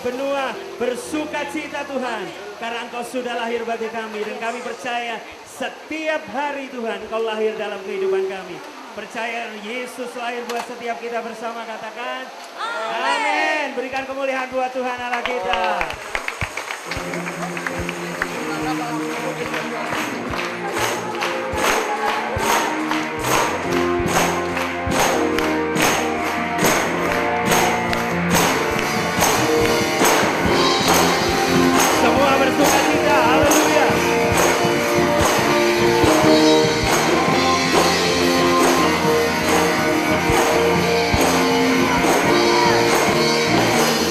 benua bersuka cita Tuhan. Karena Engkau sudah lahir bagi kami dan kami percaya setiap hari Tuhan Engkau lahir dalam kehidupan kami. Percaya Yesus lahir buat setiap kita bersama, katakan amin. Berikan kemuliaan buat Tuhan Allah kita. Semua bersuka cita, haleluya.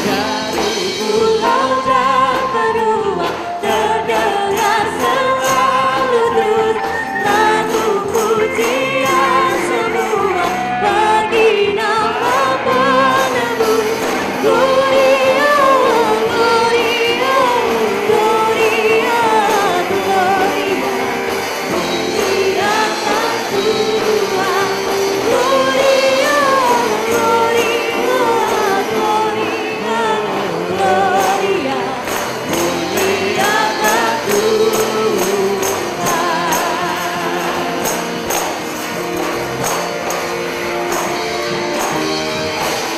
Dari pulau dan benua terdengar selalu lagu pujian semua bagi nama penebus. Gloria, Gloria, Gloria, Gloria, muliakan Tuhan. Gloria, Gloria, Gloria, Gloria, muliakan Tuhan.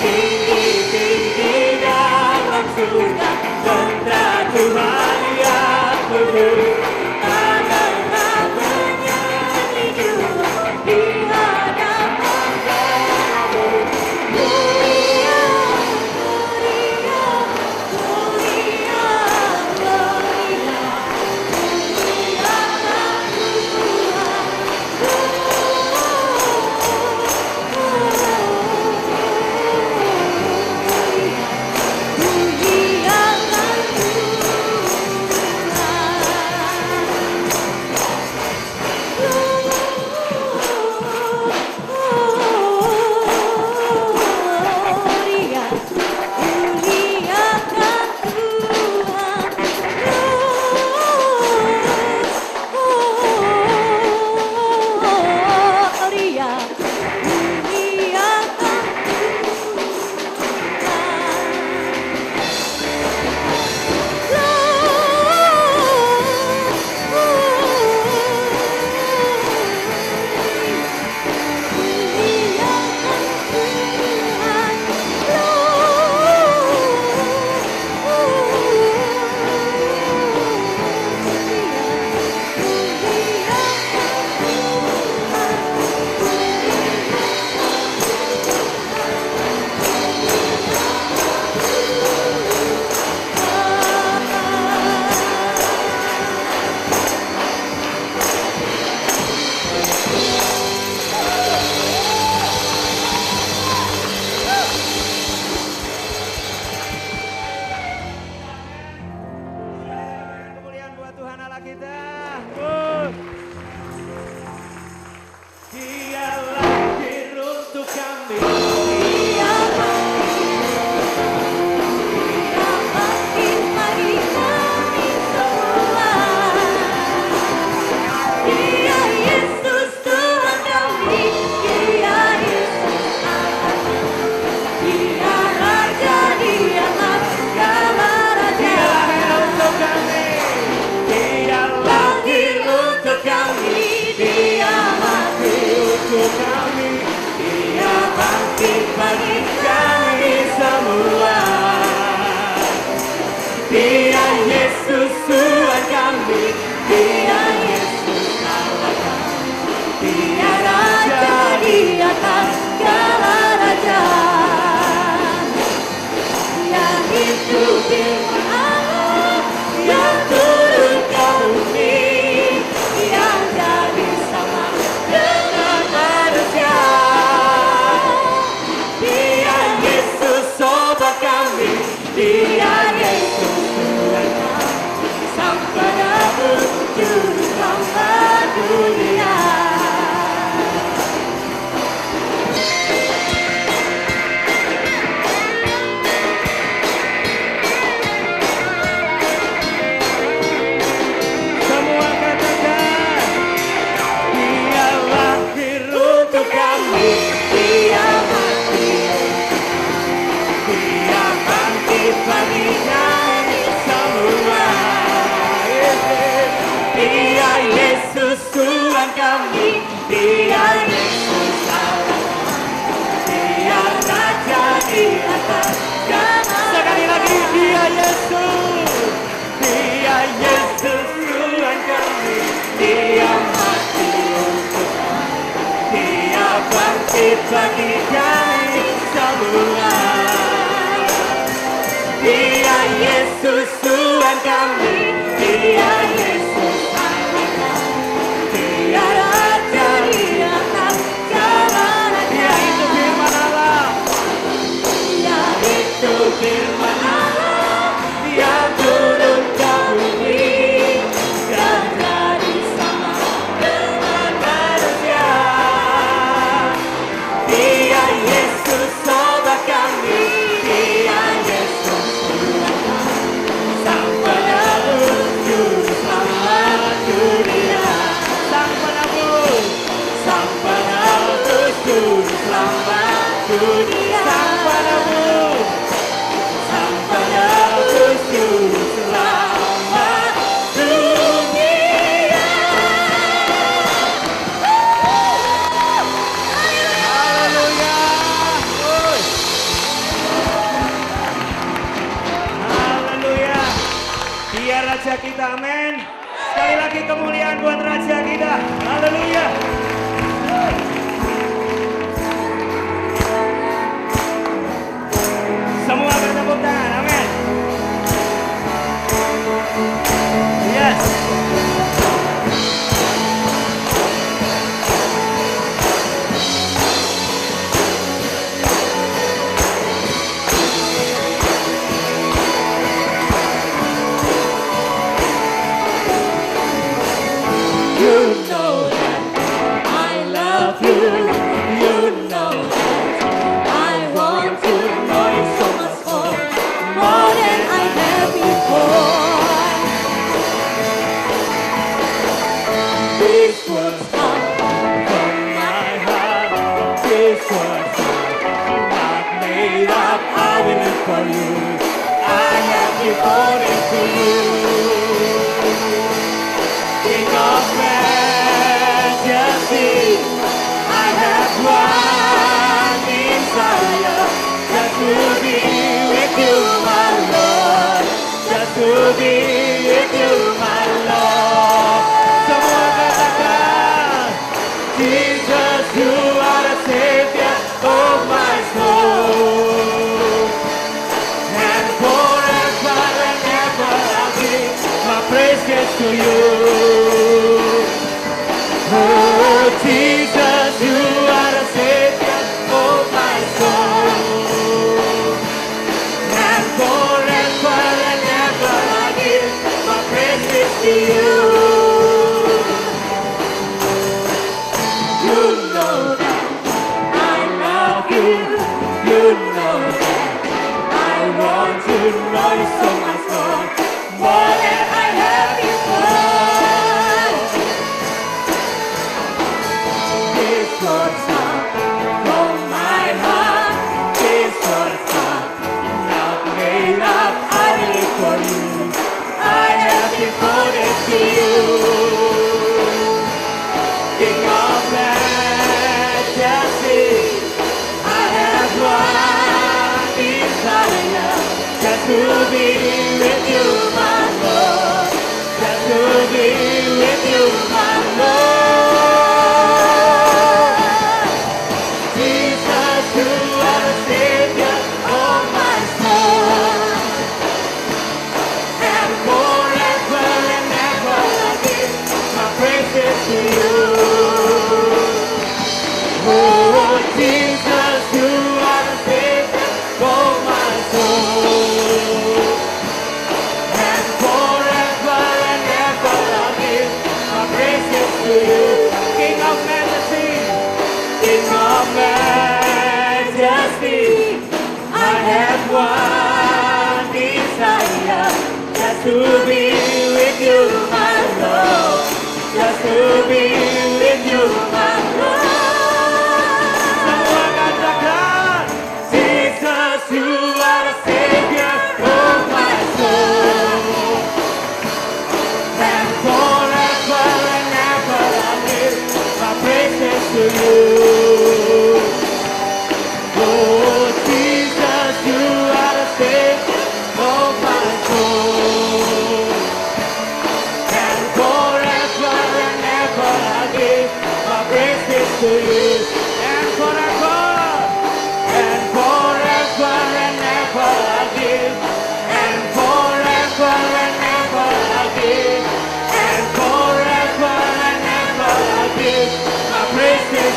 Tinggi-tinggi dalam surga, tentara Tuhan yang kudus. Tanahlah menyanyi jua di hadapan Tuhanmu. Gloria, Gloria, Gloria, Gloria, muliakan Tuhan. Kemuliaan buat Tuhan Allah kita. Dia lahir untuk kami. Bagi kami semua, Dia Yesus Tuhan kami, Dia Yesus Allah kami, Dia Raja di atas segala raja, yang hidup di Allah, yang turun ke bumi, yang jadi sama dengan manusia. Dia Yesus sobat kami, Dia Yesus Tuhan kami, Sang Penebus juru selamat dunia. Dia Yesus Allah, Dia Raja di atas segala. Sekali lagi, Dia Yesus. Dia Yesus Tuhan kami. Dia mati untuk kami, Dia bangkit bagi kami semua. Dia Yesus Tuhan kami, Dia Yesus Allah kami, Dia Raja di atas segala raja. Dia itu firman Allah. Dia itu firman Allah yang turun ke bumi dan jadi sama dengan manusia. Dia Yesus obat kami, Dia Yesus Tuhan kami, Sang Penebus Juru Selamat dunia. Sang penebus. Sang Penebus Juru Selamat dunia. Sang penebus. Sang Penebus Juru Selamat dunia. Haleluya. Haleluya. Dia Raja kita, amin. Sekali lagi kemuliaan buat Raja kita. Haleluya. Semua bertepuk tangan, amin. Yes. You know that I love you. You know that I want to know you so much more than I have before. These words come from my heart. These words are not made up. I will live for you. I have devoted to you. King of majesty, I have one desire, just to be with you, my Lord, just to be with you, my Lord. Semua katakan. Jesus, you are the Savior of my soul, and forever and ever I'll give my praises to you. Oh, Jesus, you are the Savior of my soul, and forever and ever I give my praises to you. You know that I love you. You know that I want to know you so much more than I have before. These words are from my heart. These words are not made up. I live for you. I have devoted to you. King of majesty, I have one desire, just to be with you, my Lord, just to be with you, my Lord. Jesus, you are the Savior of my soul, and forever and ever I give my praises to you. Oh, Jesus, you are the Savior of my soul, and forever and ever I give my praises to you. King of majesty. King of majesty, I have one desire, just to be with you, my Lord, just to be with you, my Lord. Semua katakan. Jesus, you are the Savior of my soul, and forever and ever I give my praise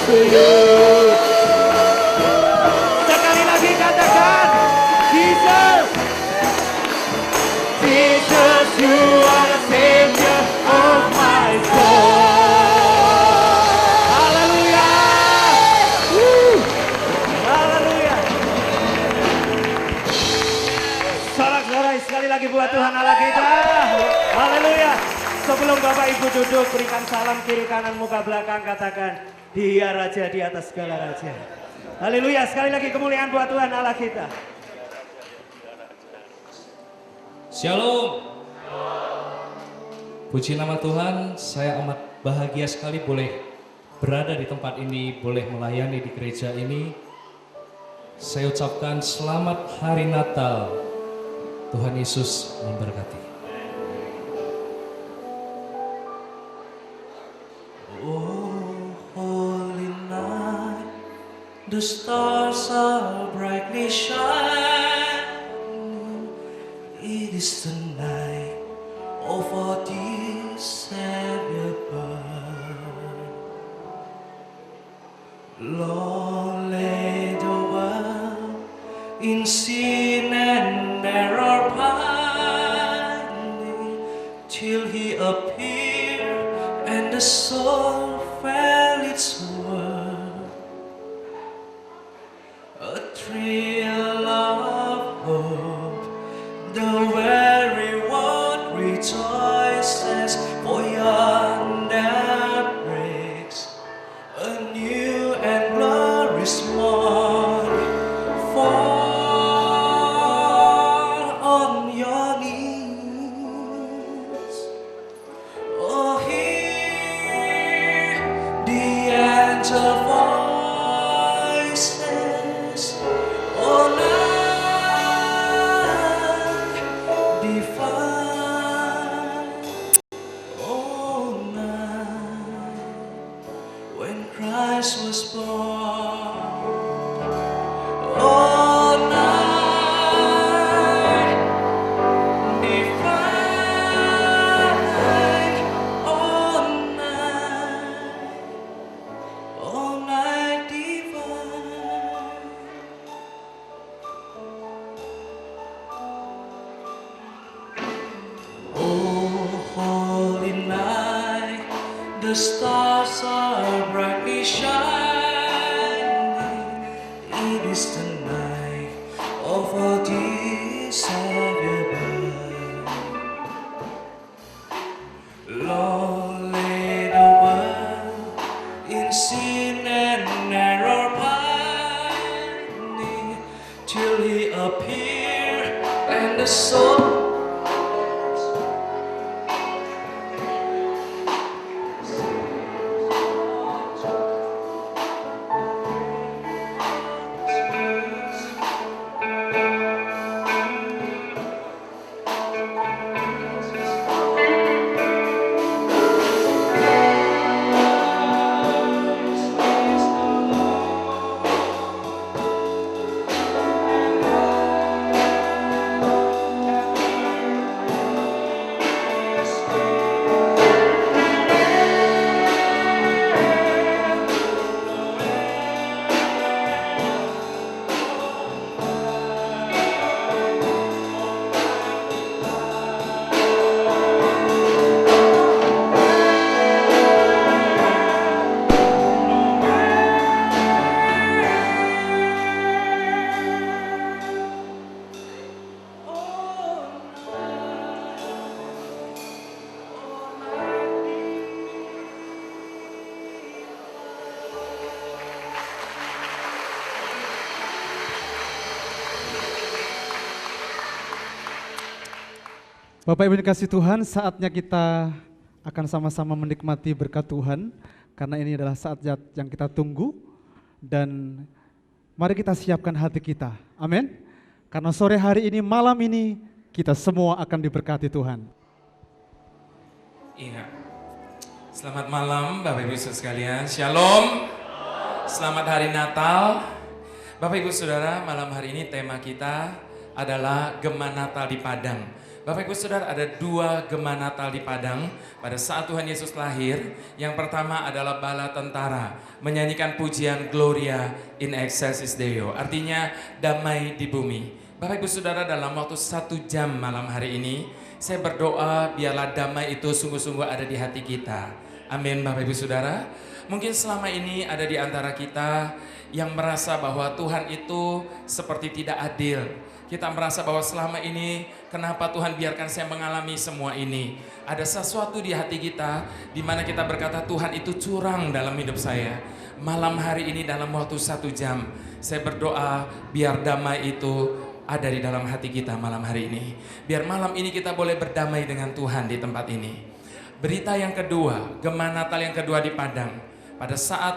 to you. Sekali lagi katakan, Jesus. Jesus, you are the Savior of my soul. Haleluya. Haleluya. Sorak-sorai sekali lagi buat Tuhan Allah kita. Haleluya. Sebelum Bapak Ibu duduk, berikan salam kiri kanan muka belakang, katakan, Dia Raja di atas segala raja. Haleluya. Sekali lagi kemuliaan buat Tuhan Allah kita. Shalom. Puji nama Tuhan, saya amat bahagia sekali boleh berada di tempat ini, boleh melayani di gereja ini. Saya ucapkan selamat hari Natal. Tuhan Yesus memberkati. Oh, holy night, the stars are brightly shining. It is the night of our dear Savior born. Long lay the world in sin and error pining, till He appeared and the soul felt its worth. A thrill of hope, the very world rejoices, for yonder breaks a new and glorious morning. Fall on your knees. Oh, hear the angel voices. Oh, night divine. Oh, night when Christ was born. Oh, night divine. Oh, night divine. Oh, holy night, the stars are brightly shining. It is the night of our dear Savior born. Long lay the world in sin and error pining, till He appeared and the soul. Bapak Ibu dikasih Tuhan, saatnya kita akan sama-sama menikmati berkat Tuhan, karena ini adalah saat yang kita tunggu, dan mari kita siapkan hati kita, amin. Karena sore hari ini, malam ini, kita semua akan diberkati Tuhan. Iya. Selamat malam Bapak Ibu Saudara sekalian, Shalom. Selamat hari Natal. Bapak Ibu Saudara, malam hari ini tema kita adalah Gema Natal di Padang. Bapak Ibu Saudara, ada 2 Gema Natal di Padang pada saat Tuhan Yesus lahir. Yang pertama adalah bala tentara menyanyikan pujian Gloria in excelsis Deo, artinya damai di bumi. Bapak Ibu Saudara, dalam waktu 1 jam malam hari ini saya berdoa biarlah damai itu sungguh-sungguh ada di hati kita. Amin Bapak Ibu Saudara. Mungkin selama ini ada di antara kita yang merasa bahwa Tuhan itu seperti tidak adil. Kita merasa bahwa selama ini kenapa Tuhan biarkan saya mengalami semua ini. Ada sesuatu di hati kita di mana kita berkata Tuhan itu curang dalam hidup saya. Malam hari ini dalam waktu 1 jam saya berdoa biar damai itu ada di dalam hati kita malam hari ini. Biar malam ini kita boleh berdamai dengan Tuhan di tempat ini. Berita yang kedua, Gema Natal yang kedua di Padang. Pada saat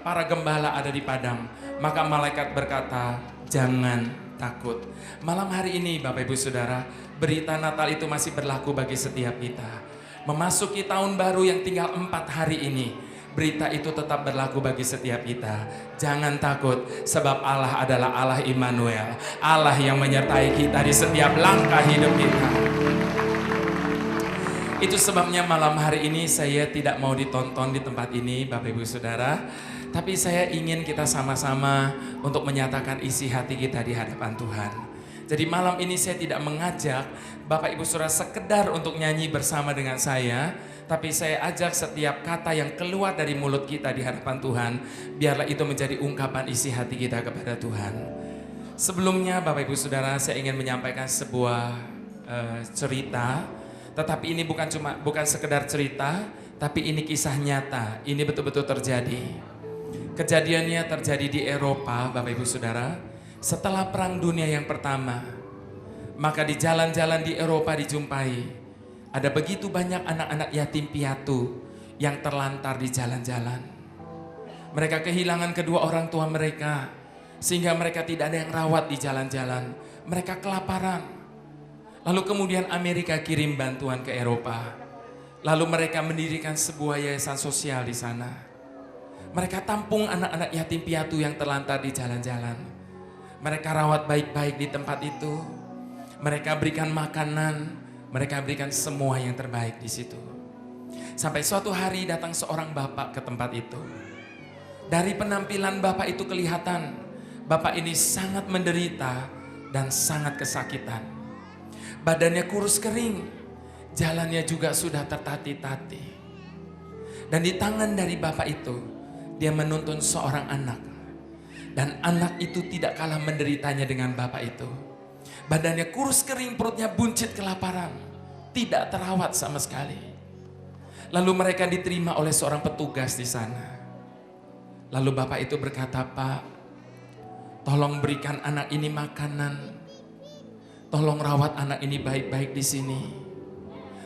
para gembala ada di Padang, maka malaikat berkata, jangan takut. Malam hari ini Bapak Ibu Saudara, berita Natal itu masih berlaku bagi setiap kita. Memasuki tahun baru yang tinggal 4 hari ini, berita itu tetap berlaku bagi setiap kita. Jangan takut, sebab Allah adalah Allah Immanuel, Allah yang menyertai kita di setiap langkah hidup kita. Itu sebabnya malam hari ini saya tidak mau ditonton di tempat ini Bapak Ibu Saudara, tapi saya ingin kita sama-sama untuk menyatakan isi hati kita di hadapan Tuhan. Jadi malam ini saya tidak mengajak Bapak Ibu Saudara sekedar untuk nyanyi bersama dengan saya, tapi saya ajak setiap kata yang keluar dari mulut kita di hadapan Tuhan, biarlah itu menjadi ungkapan isi hati kita kepada Tuhan. Sebelumnya Bapak Ibu Saudara, saya ingin menyampaikan sebuah cerita. Tetapi ini bukan sekedar cerita, tapi ini kisah nyata. Ini betul-betul terjadi. Kejadiannya terjadi di Eropa, Bapak Ibu Saudara. Setelah Perang Dunia yang pertama, maka di jalan-jalan di Eropa dijumpai ada begitu banyak anak-anak yatim piatu yang terlantar di jalan-jalan. Mereka kehilangan kedua orang tua mereka, sehingga mereka tidak ada yang rawat di jalan-jalan. Mereka kelaparan. Lalu kemudian Amerika kirim bantuan ke Eropa. Lalu mereka mendirikan sebuah yayasan sosial di sana. Mereka tampung anak-anak yatim piatu yang terlantar di jalan-jalan. Mereka rawat baik-baik di tempat itu. Mereka berikan makanan, mereka berikan semua yang terbaik di situ. Sampai suatu hari datang seorang bapak ke tempat itu. Dari penampilan bapak itu kelihatan, bapak ini sangat menderita dan sangat kesakitan. Badannya kurus kering, jalannya juga sudah tertati-tati. Dan di tangan dari bapak itu, dia menuntun seorang anak. Dan anak itu tidak kalah menderitanya dengan bapak itu. Badannya kurus kering, perutnya buncit kelaparan, tidak terawat sama sekali. Lalu mereka diterima oleh seorang petugas di sana. Lalu bapak itu berkata, Pak, tolong berikan anak ini makanan. Tolong rawat anak ini baik-baik di sini.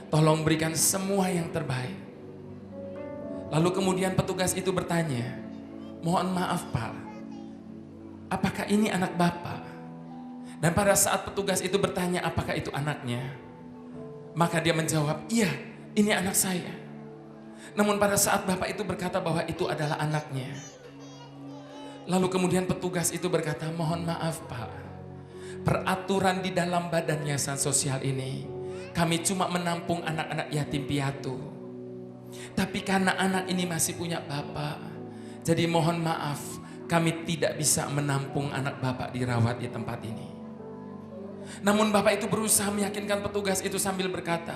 Tolong berikan semua yang terbaik. Lalu kemudian petugas itu bertanya, mohon maaf Pak, apakah ini anak Bapak? Dan pada saat petugas itu bertanya apakah itu anaknya, maka dia menjawab, iya ini anak saya. Namun pada saat Bapak itu berkata bahwa itu adalah anaknya, lalu kemudian petugas itu berkata, mohon maaf Pak, peraturan di dalam badan yayasan sosial ini, kami cuma menampung anak-anak yatim piatu. Tapi karena anak ini masih punya bapak, jadi mohon maaf, kami tidak bisa menampung anak bapak dirawat di tempat ini. Namun bapak itu berusaha meyakinkan petugas itu sambil berkata,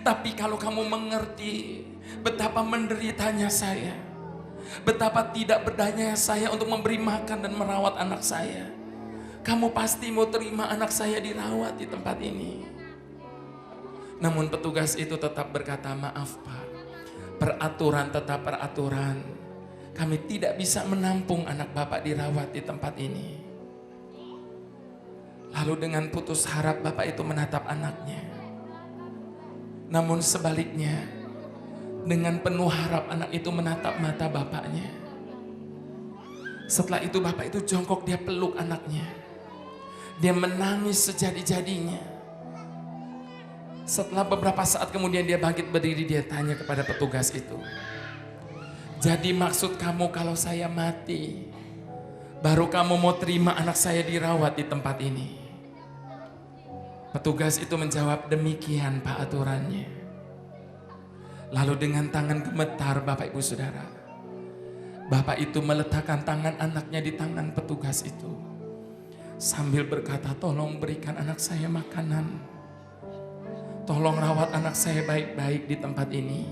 tapi kalau kamu mengerti betapa menderitanya saya, betapa tidak berdaya saya untuk memberi makan dan merawat anak saya, kamu pasti mau terima anak saya dirawat di tempat ini. Namun petugas itu tetap berkata, maaf Pak, peraturan tetap peraturan. Kami tidak bisa menampung anak Bapak dirawat di tempat ini. Lalu dengan putus harap Bapak itu menatap anaknya. Namun sebaliknya, dengan penuh harap anak itu menatap mata bapaknya. Setelah itu Bapak itu jongkok, dia peluk anaknya. Dia menangis sejadi-jadinya. Setelah beberapa saat kemudian dia bangkit berdiri, dia tanya kepada petugas itu, jadi maksud kamu kalau saya mati, baru kamu mau terima anak saya dirawat di tempat ini? Petugas itu menjawab, demikian Pak aturannya. Lalu dengan tangan gemetar Bapak Ibu Saudara, Bapak itu meletakkan tangan anaknya di tangan petugas itu. Sambil berkata, tolong berikan anak saya makanan. Tolong rawat anak saya baik-baik di tempat ini.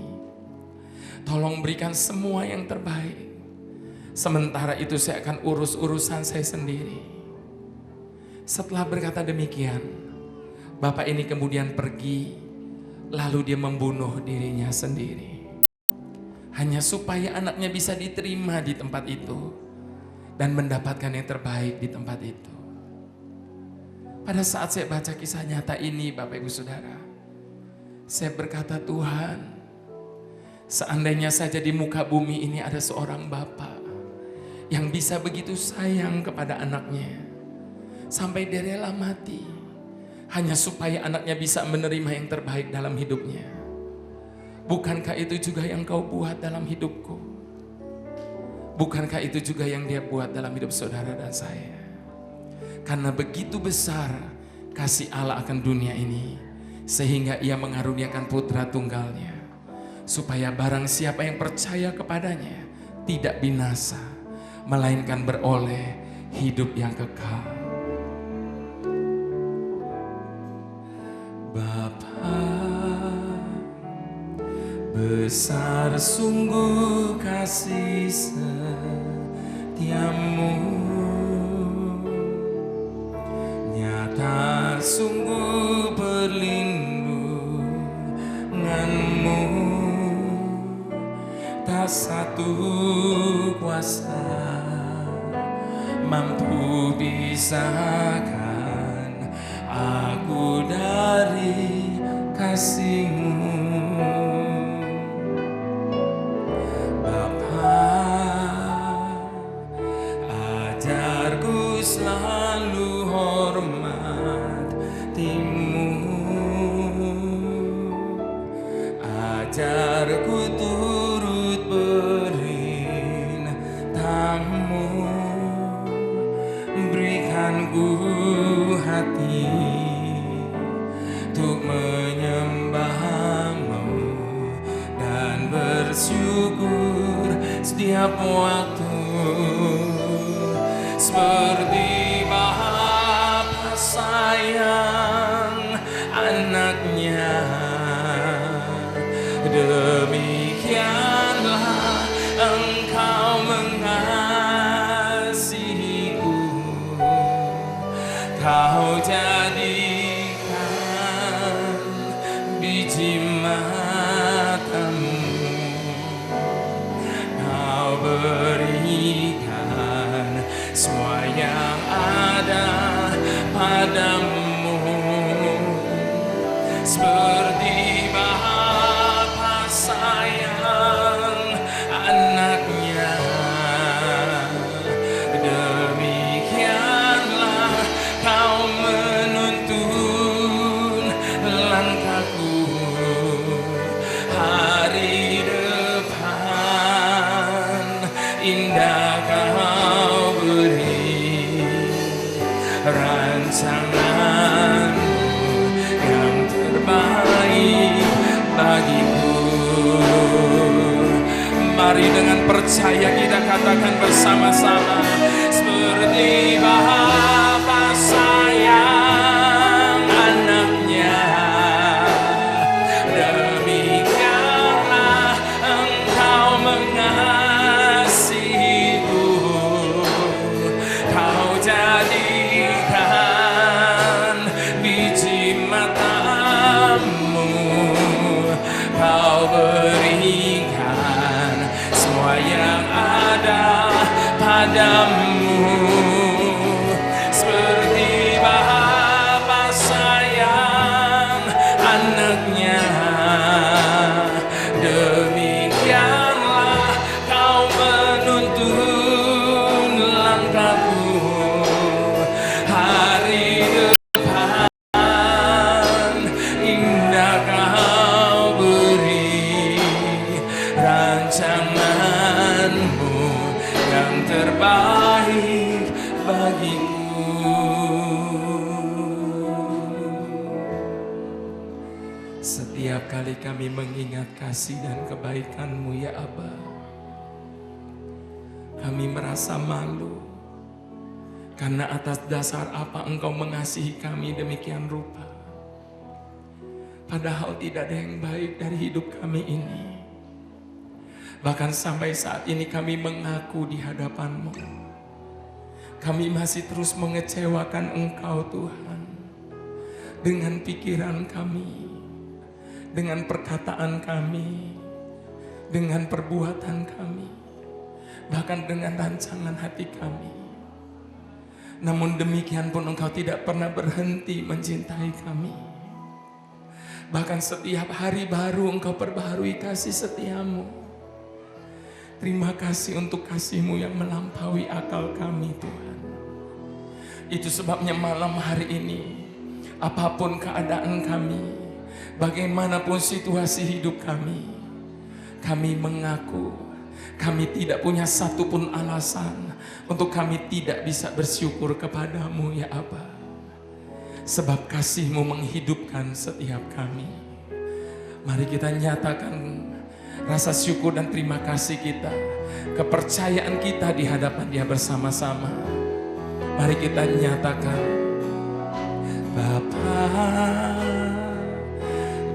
Tolong berikan semua yang terbaik. Sementara itu saya akan urus urusan saya sendiri. Setelah berkata demikian, Bapak ini kemudian pergi, lalu dia membunuh dirinya sendiri. Hanya supaya anaknya bisa diterima di tempat itu dan mendapatkan yang terbaik di tempat itu. Pada saat saya baca kisah nyata ini, Bapak Ibu Saudara, saya berkata, Tuhan, seandainya saja di muka bumi ini ada seorang bapak yang bisa begitu sayang kepada anaknya, sampai dia rela mati, hanya supaya anaknya bisa menerima yang terbaik dalam hidupnya. Bukankah itu juga yang kau buat dalam hidupku? Bukankah itu juga yang dia buat dalam hidup saudara dan saya? Karena begitu besar kasih Allah akan dunia ini, sehingga ia mengaruniakan putra tunggalnya, supaya barang siapa yang percaya kepadanya tidak binasa, melainkan beroleh hidup yang kekal. Bapa, besar sungguh kasih setiamu, nyata sungguh perlindunganmu. Tak satu kuasa mampu pisahkan aku dari kasih-Mu. Bapa, ajarku selalu hormati-Mu, ajarku turut perintah-Mu, berikanku hati untuk menyembah-Mu dan bersyukur setiap waktu, seperti Bapa sayang anaknya, demikianlah Engkau mengasihiku. Kau jadikan biji matamu, Kau berikan semua yang ada padamu, seperti Bapa sayang anaknya, demikianlah Kau menuntun langkahku hari depan. Indah Kau beri rancangan-Mu yang terbaik bagiku. Mari dengan percaya kita katakan bersama-sama, seperti Bapa sayang anaknya, demikianlah Engkau mengasihiku. Kau jadikan biji matamu, Kau berikan semua yang ada padamu, seperti Bapa sayang anaknya, demikianlah Kau menuntun langkahku hari depan. Indah Kau beri rancangan-Mu yang terbaik Setiap kali kami mengingat kasih dan kebaikan-Mu ya Aba, kami merasa malu. Karena atas dasar apa Engkau mengasihi kami demikian rupa. Padahal tidak ada yang baik dari hidup kami ini. Bahkan sampai saat ini kami mengaku di hadapan-Mu, kami masih terus mengecewakan Engkau Tuhan. Dengan pikiran kami, dengan perkataan kami, dengan perbuatan kami, bahkan dengan rancangan hati kami. Namun demikian pun Engkau tidak pernah berhenti mencintai kami. Bahkan setiap hari baru Engkau perbaharui kasih setia-Mu. Terima kasih untuk kasih-Mu yang melampaui akal kami Tuhan. Itu sebabnya malam hari ini, apapun keadaan kami, bagaimanapun situasi hidup kami mengaku kami tidak punya satupun alasan untuk kami tidak bisa bersyukur kepada-Mu ya Aba. Sebab kasih-Mu menghidupkan setiap kami. Mari kita nyatakan rasa syukur dan terima kasih kita, kepercayaan kita di hadapan Dia bersama-sama. Mari kita nyatakan, Bapa,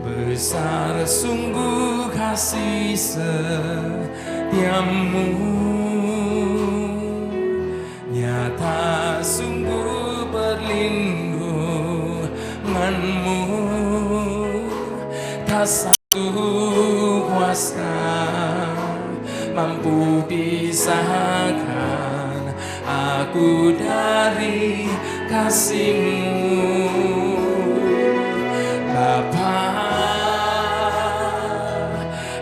besar sungguh kasih setiamu, nyata sungguh perlindunganmu, tak satu kuasa mampu pisahkan aku dari kasih-Mu. Bapa,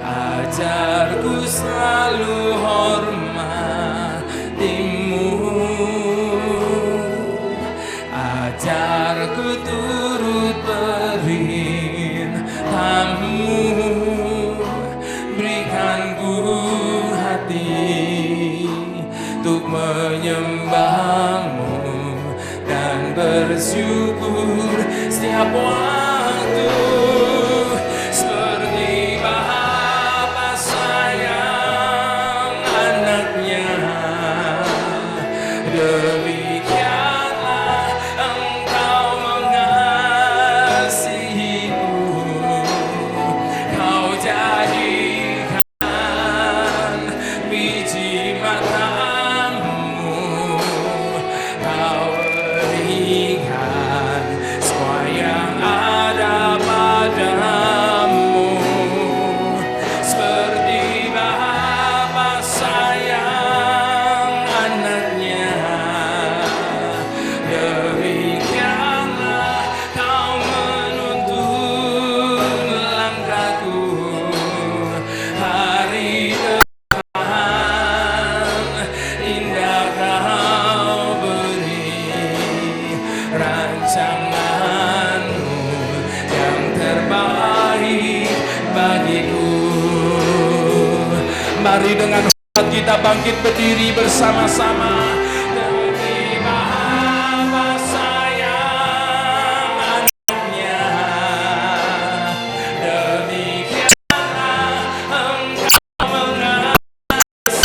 ajarku selalu hormati-Mu, ajarku turut perintah-Mu, berikan ku hati untuk menyembah-Mu dan bersyukur setiap waktu. Seperti Bapa sayang anaknya, demikianlah Engkau mengasihiku. Kau jadikan biji mata-Mu, Kau berikan semua yang ada padamu. Seperti Bapa sayang anaknya, demikianlah Kau menuntun langkahku. Hari depan indah Kau beri, rancangan-Mu yang terbaik bagiku. Mari dengan hormat kita bangkit berdiri bersama-sama.